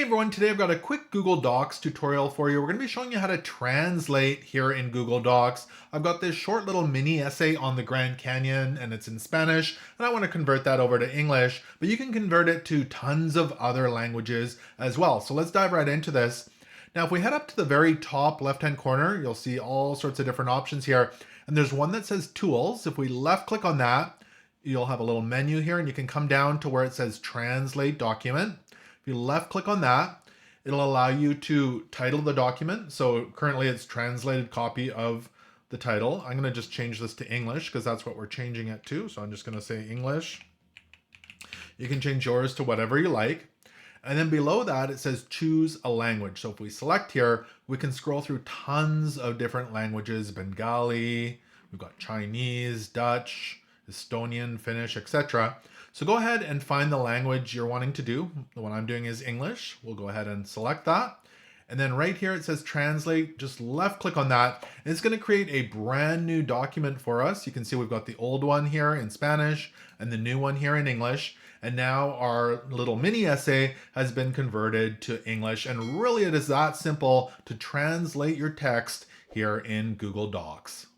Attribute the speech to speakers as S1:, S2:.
S1: everyone, today I've got a quick Google Docs tutorial for you. We're going to be showing you how to translate here in Google Docs. I've got this short little mini essay on the Grand Canyon and it's in Spanish, and I want to convert that over to English, but you can convert it to tons of other languages as well. So let's dive right into this. Now, if we head up to the very top left-hand corner, you'll see all sorts of different options here, and there's one that says Tools. If we left click on that, you'll have a little menu here and you can come down to where it says Translate Document. If you left click on that, it'll allow you to title the document. So currently it's translated copy of the title. I'm going to just change this to English because that's what we're changing it to. So I'm just going to say English. You can change yours to whatever you like. And then below that, it says choose a language. So if we select here, we can scroll through tons of different languages, Bengali, we've got Chinese, Dutch, Estonian, Finnish, etc. So go ahead and find the language you're wanting to do. The one I'm doing is English. We'll go ahead and select that. And then right here it says translate, just left click on that. And it's going to create a brand new document for us. You can see we've got the old one here in Spanish and the new one here in English. And now our little mini essay has been converted to English. And really it is that simple to translate your text here in Google Docs.